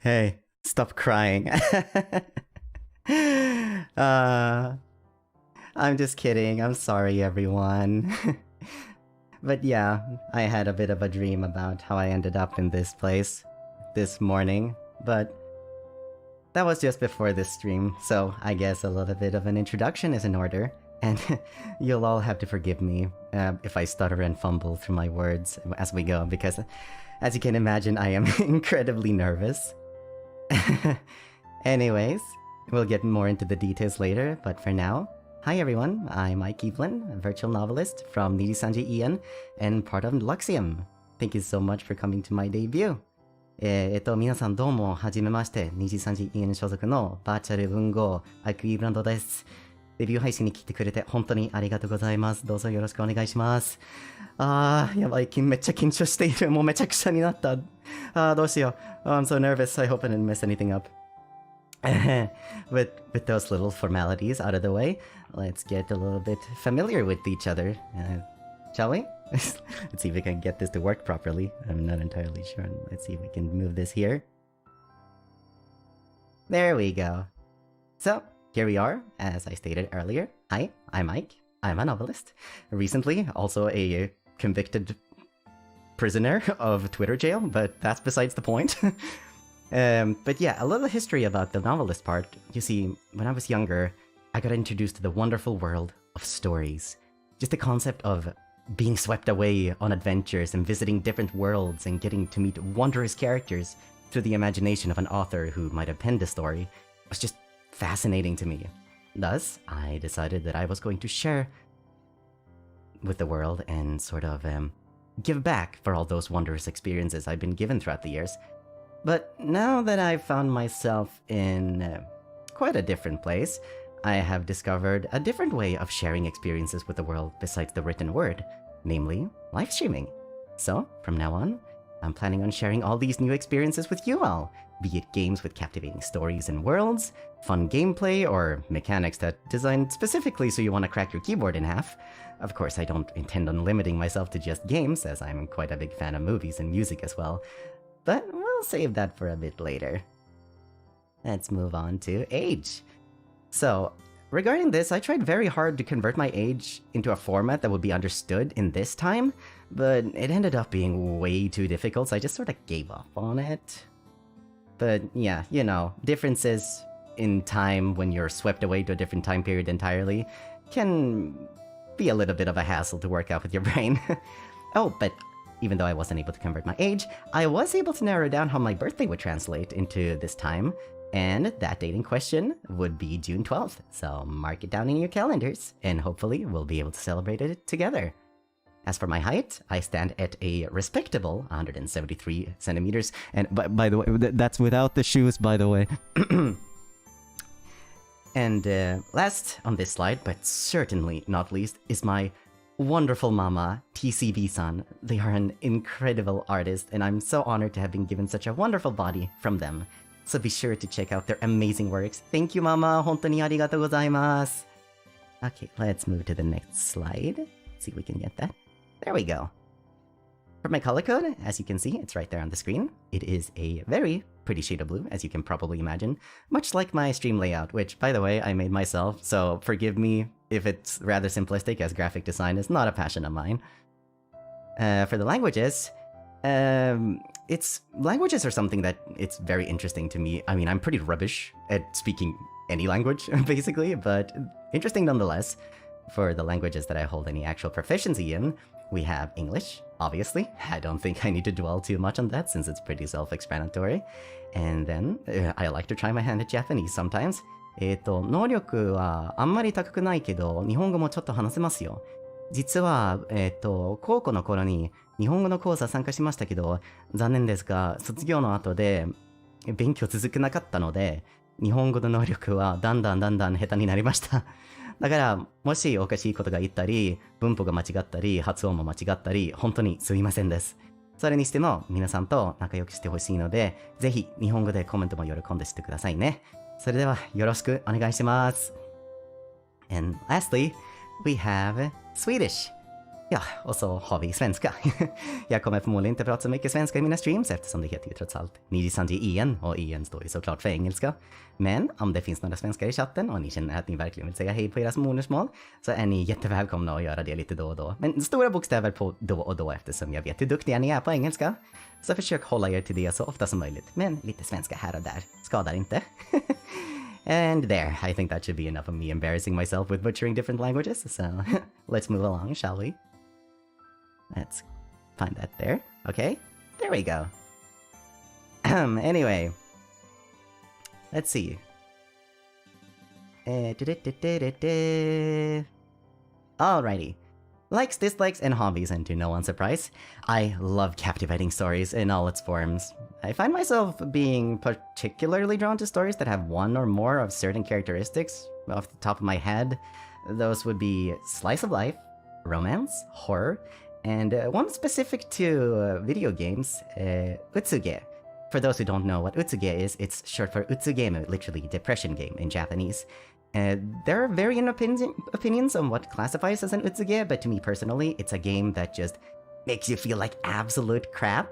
Hey, stop crying. uh, I'm just kidding. I'm sorry, everyone. But yeah, I had a bit of a dream about how I ended up in this place this morning, but that was just before this stream, so I guess a little bit of an introduction is in order, and you'll all have to forgive me if I stutter and fumble through my words as we go, because as you can imagine, I am incredibly nervous. Anyways, we'll get more into the details later, but for now, hi everyone, I'm Ike Eveland, a virtual novelist from NIJISANJI En and part of Luxiem. Thank you so much for coming to my debut. 皆さんどうもはじめまして、NIJISANJI En 所属のバーチャル文豪、Ike Eveland です。デビュー配信に来てくれて本当にありがとうございます。どうぞよろしくお願いします。やばい、めっちゃ緊張している。もうめちゃくちゃになった。どうしよう。I'm so nervous. I hope I didn't mess anything up. with those little formalities out of the way, let's get a little bit familiar with each other. Shall we? Let's see if we can get this to work properly. I'm not entirely sure. Let's see if we can move this here. There we go. So, here we are, as I stated earlier. Hi, I'm Ike. I'm a novelist. Recently, also a convicted prisoner of Twitter jail, but that's besides the point. But yeah, a little history about the novelist part. You see, when I was younger, I got introduced to the wonderful world of stories. Just the concept of being swept away on adventures and visiting different worlds and getting to meet wondrous characters through the imagination of an author who might have penned a story was just fascinating to me. Thus, I decided that I was going to share with the world and sort of give back for all those wondrous experiences I've been given throughout the years. But now that I've found myself in quite a different place, I have discovered a different way of sharing experiences with the world besides the written word, namely live streaming. So, from now on, I'm planning on sharing all these new experiences with you all, be it games with captivating stories and worlds, fun gameplay, or mechanics that designed specifically so you want to crack your keyboard in half. Of course, I don't intend on limiting myself to just games, as I'm quite a big fan of movies and music as well. But we'll save that for a bit later. Let's move on to age. So, regarding this, I tried very hard to convert my age into a format that would be understood in this time, but it ended up being way too difficult, so I just sort of gave up on it. But yeah, you know, differences in time when you're swept away to a different time period entirely can be a little bit of a hassle to work out with your brain. Oh, but even though I wasn't able to convert my age, I was able to narrow down how my birthday would translate into this time, and that date in question would be June 12th, so mark it down in your calendars, and hopefully we'll be able to celebrate it together. As for my height, I stand at a respectable 173 centimeters, and by the way, that's without the shoes, by the way. And last on this slide, but certainly not least, is my wonderful mama, TCB-san. They are an incredible artist, and I'm so honored to have been given such a wonderful body from them. So be sure to check out their amazing works. Thank you, mama. 本当にありがとうございます. Okay, let's move to the next slide. See if we can get that. There we go. For my color code, as you can see, it's right there on the screen. It is a very pretty shade of blue, as you can probably imagine. Much like my stream layout, which, by the way, I made myself, so forgive me if it's rather simplistic, as graphic design is not a passion of mine. For the languages, languages are something that it's very interesting to me. I mean, I'm pretty rubbish at speaking any language, basically, but interesting nonetheless. For the languages that I hold any actual proficiency in, we have English, obviously. I don't think I need to dwell too much on that since it's pretty self-explanatory. And then, I like to try my hand at Japanese sometimes. 能力はあんまり高くないけど、日本語もちょっと話せますよ。実は、高校の頃に日本語の講座参加しましたけど、残念ですが、卒業の後で勉強続けなかったので、日本語の能力はだんだん下手になりました。だから、もしおかしいことが言ったり、文法が間違ったり、発音も間違ったり、本当にすみませんです。それにしても、皆さんと仲良くしてほしいので、ぜひ日本語でコメントも喜んでしてくださいね。それでは、よろしくお願いします。And lastly, we have Swedish. Ja, och så har vi svenska. Jag kommer förmodligen inte prata så mycket svenska i mina streams eftersom det heter ju trots allt NIJISANJI EN och EN står ju såklart för engelska. Men om det finns några svenskar i chatten och ni känner att ni verkligen vill säga hej på era modersmål så är ni jättevälkomna att göra det lite då och då. Men stora bokstäver på då och då eftersom jag vet hur duktiga ni är på engelska. Så försök hålla er till det så ofta som möjligt. Men lite svenska här och där skadar inte. And there, I think that should be enough of me embarrassing myself with butchering different languages. So let's move along, shall we? Let's find that there. Okay, there we go. Anyway, let's see. Alrighty. Likes, dislikes, and hobbies, and to no one's surprise, I love captivating stories in all its forms. I find myself being particularly drawn to stories that have one or more of certain characteristics. Off the top of my head, those would be slice of life, romance, horror, and one specific to video games, utsuge. For those who don't know what utsuge is, it's short for utsugemu, literally depression game in Japanese. There are varying opinions on what classifies as an utsuge, but to me personally, it's a game that just makes you feel like absolute crap.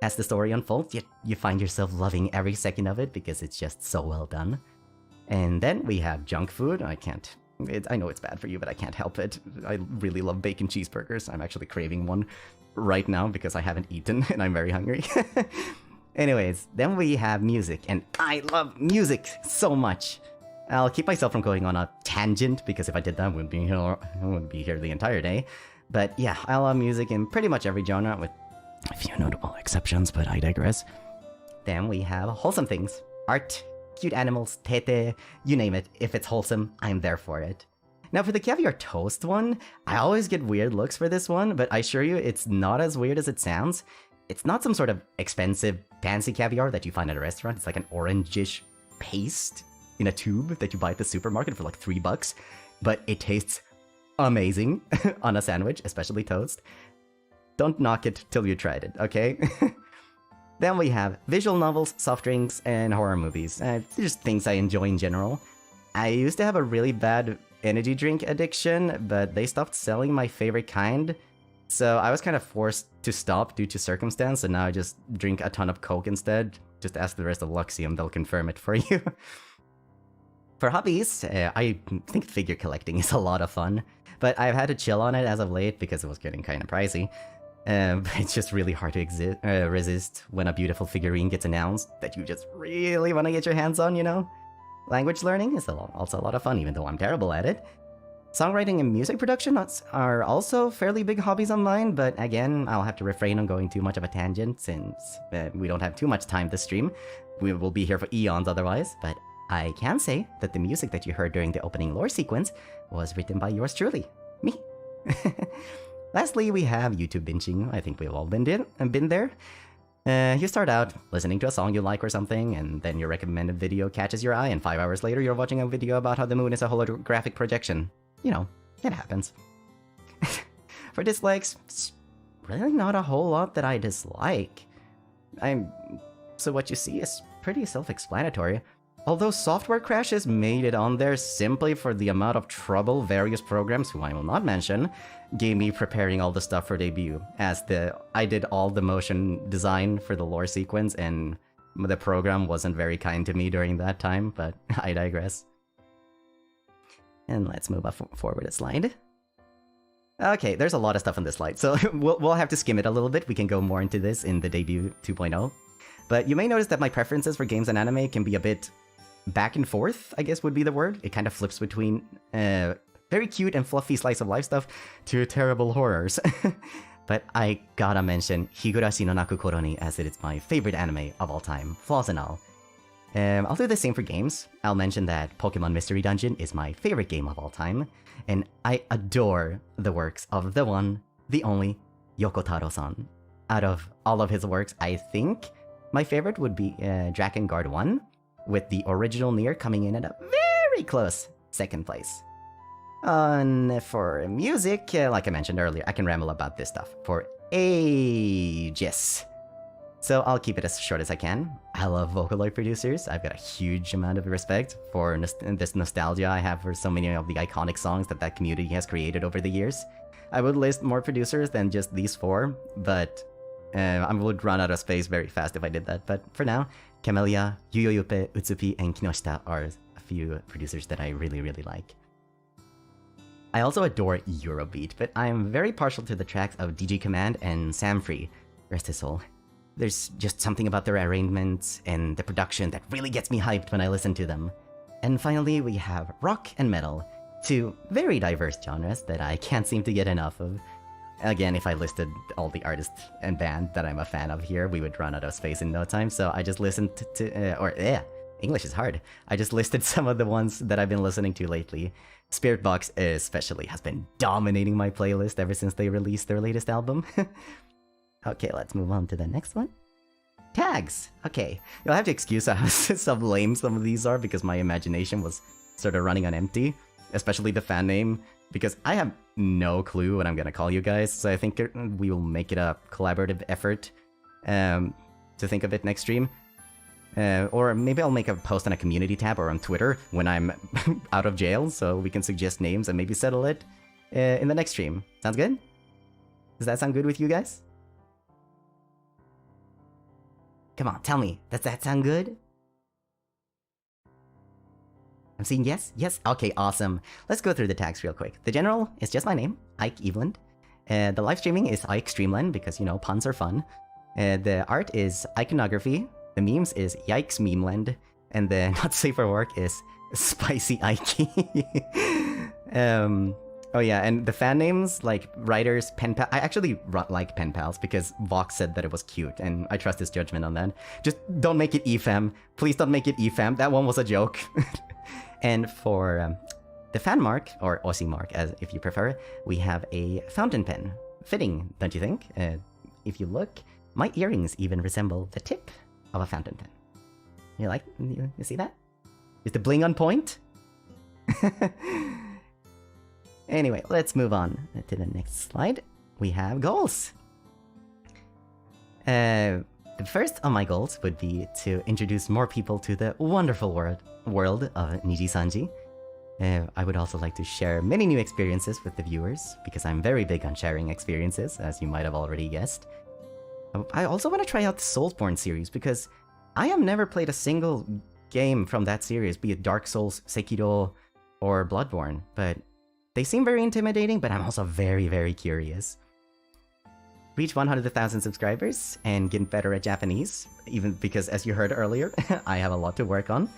As the story unfolds, yet you find yourself loving every second of it because it's just so well done. And then we have junk food. I know it's bad for you, but I can't help it. I really love bacon cheeseburgers. I'm actually craving one right now because I haven't eaten and I'm very hungry. Anyways, then we have music, and I love music so much. I'll keep myself from going on a tangent because if I did that, I wouldn't be here the entire day. But yeah, I love music in pretty much every genre with a few notable exceptions, but I digress. Then we have wholesome things. Art, cute animals, tete, you name it. If it's wholesome, I'm there for it. Now for the caviar toast one, I always get weird looks for this one, but I assure you it's not as weird as it sounds. It's not some sort of expensive, fancy caviar that you find at a restaurant. It's like an orangish paste in a tube that you buy at the supermarket for like $3, but it tastes amazing on a sandwich, especially toast. Don't knock it till you tried it, okay? Then we have visual novels, soft drinks, and horror movies. Just things I enjoy in general. I used to have a really bad energy drink addiction, but they stopped selling my favorite kind, so I was kind of forced to stop due to circumstance, and now I just drink a ton of Coke instead. Just ask the rest of Luxiem, they'll confirm it for you. For hobbies, I think figure collecting is a lot of fun, but I've had to chill on it as of late because it was getting kind of pricey. But it's just really hard to resist when a beautiful figurine gets announced that you just really want to get your hands on, you know? Language learning is also a lot of fun, even though I'm terrible at it. Songwriting and music production are also fairly big hobbies of mine, but again, I'll have to refrain on going too much of a tangent since we don't have too much time to stream. We will be here for eons otherwise, but I can say that the music that you heard during the opening lore sequence was written by yours truly, me. Lastly, we have YouTube binging. I think we've all been there. You start out listening to a song you like or something, and then your recommended video catches your eye, and 5 hours later you're watching a video about how the moon is a holographic projection. You know, it happens. For dislikes, it's really not a whole lot that I dislike. So what you see is pretty self-explanatory. Although software crashes made it on there simply for the amount of trouble various programs, who I will not mention, gave me preparing all the stuff for debut, as I did all the motion design for the lore sequence, and the program wasn't very kind to me during that time, but I digress. And let's move forward a slide. Okay, there's a lot of stuff on this slide, so we'll have to skim it a little bit. We can go more into this in the debut 2.0. But you may notice that my preferences for games and anime can be a bit back and forth, I guess would be the word. It kind of flips between very cute and fluffy slice of life stuff to terrible horrors. But I gotta mention Higurashi no Naku Koro ni, as it is my favorite anime of all time, flaws and all. I'll do the same for games. I'll mention that Pokemon Mystery Dungeon is my favorite game of all time, and I adore the works of the one, the only, Yoko Taro-san. Out of all of his works, I think my favorite would be Drakengard 1, with the original Nier coming in at a very close second place. For music, like I mentioned earlier, I can ramble about this stuff for ages. So I'll keep it as short as I can. I love Vocaloid producers. I've got a huge amount of respect for this nostalgia I have for so many of the iconic songs that community has created over the years. I would list more producers than just these 4, but I would run out of space very fast if I did that. But for now, Camellia, Yuyoyupe, Utsupi, and Kinoshita are a few producers that I really, really like. I also adore Eurobeat, but I am very partial to the tracks of DG Command and Samfree, rest his soul. There's just something about their arrangements and the production that really gets me hyped when I listen to them. And finally, we have rock and metal, 2 very diverse genres that I can't seem to get enough of. Again, if I listed all the artists and band that I'm a fan of here, we would run out of space in no time, so I just listened English is hard. I just listed some of the ones that I've been listening to lately. Spiritbox especially has been dominating my playlist ever since they released their latest album. Okay, let's move on to the next one. Tags! Okay, you'll have to excuse how some lame some of these are because my imagination was sort of running on empty. Especially the fan name, because I have no clue what I'm gonna call you guys, so I think we will make it a collaborative effort to think of it next stream. Or maybe I'll make a post on a community tab or on Twitter when I'm out of jail, so we can suggest names and maybe settle it in the next stream. Sounds good? Does that sound good with you guys? Come on, tell me, does that sound good? I'm seeing yes? Yes? Okay, awesome. Let's go through the tags real quick. The general is just my name, Ike Eveland. The live streaming is Ike Streamland because, you know, puns are fun. The art is iconography. The memes is Yikes Memeland. And the not safe for work is Spicy Ike. Oh yeah, and the fan names, like writers, pen pal. I actually like pen pals because Vox said that it was cute, and I trust his judgment on that. Just don't make it EFAM. Please don't make it EFAM. That one was a joke. And for the fan mark, or Aussie mark, as if you prefer, we have a fountain pen. Fitting, don't you think? If you look, my earrings even resemble the tip of a fountain pen. You like? You see that? Is the bling on point? Anyway, let's move on to the next slide. We have goals. The first of my goals would be to introduce more people to the wonderful world of NIJISANJI. I would also like to share many new experiences with the viewers, because I'm very big on sharing experiences, as you might have already guessed. I also want to try out the Soulsborne series, because I have never played a single game from that series, be it Dark Souls, Sekiro, or Bloodborne, but they seem very intimidating, but I'm also very, very curious. Reach 100,000 subscribers and get better at Japanese, even because, as you heard earlier, I have a lot to work on.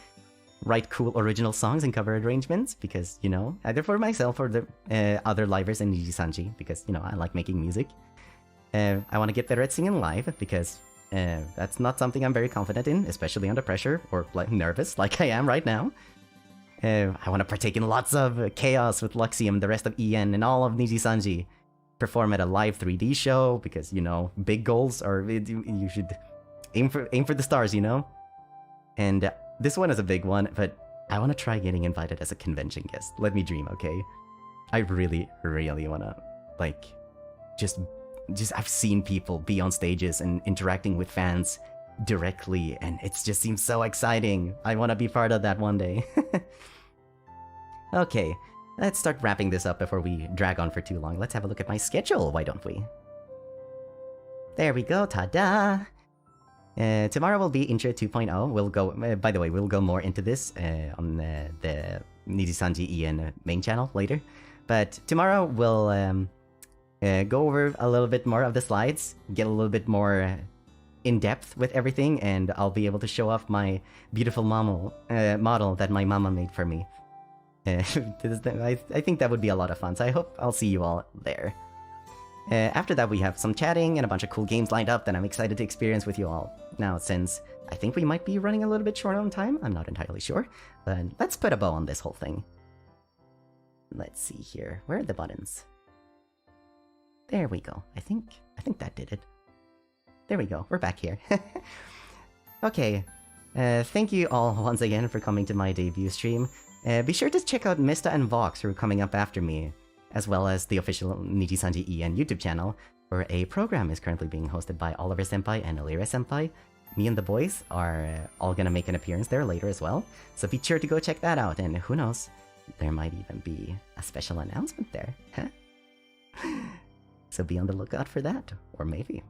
Write cool original songs and cover arrangements, because, you know, either for myself or the other livers in NIJISANJI, because, you know, I like making music. I want to get better at singing live, because that's not something I'm very confident in, especially under pressure, or like nervous, like I am right now. I want to partake in lots of chaos with Luxiem, the rest of EN, and all of NIJISANJI. Perform at a live 3D show, because, you know, big goals are... You should aim for the stars, you know? And this one is a big one, but I want to try getting invited as a convention guest. Let me dream, okay? I really, really want to, like, just I've seen people be on stages and interacting with fans directly, and it just seems so exciting. I want to be part of that one day. Okay, let's start wrapping this up before we drag on for too long. Let's have a look at my schedule, why don't we? There we go, ta-da! Tomorrow will be Intro 2.0. We'll go, by the way, we'll go more into this on the NIJISANJI EN main channel later. But tomorrow we'll go over a little bit more of the slides, get a little bit more in-depth with everything, and I'll be able to show off my beautiful model that my mama made for me. I think that would be a lot of fun, so I hope I'll see you all there. After that, we have some chatting and a bunch of cool games lined up that I'm excited to experience with you all. Now, since I think we might be running a little bit short on time, I'm not entirely sure, but let's put a bow on this whole thing. Let's see here. Where are the buttons? There we go. I think that did it. There we go. We're back here. Okay. Thank you all once again for coming to my debut stream. Be sure to check out Mista and Vox, who are coming up after me, as well as the official NIJISANJI EN YouTube channel. where a program is currently being hosted by Oliver Senpai and Alira Senpai. Me and the boys are all gonna make an appearance there later as well, so be sure to go check that out, and who knows, there might even be a special announcement there, huh? So be on the lookout for that, or maybe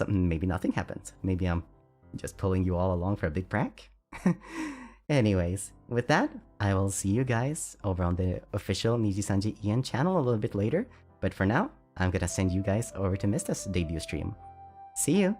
nothing happens. Maybe I'm just pulling you all along for a big prank. Anyways, with that, I will see you guys over on the official NIJISANJI EN channel a little bit later, but for now, I'm gonna send you guys over to Mista's debut stream. See you!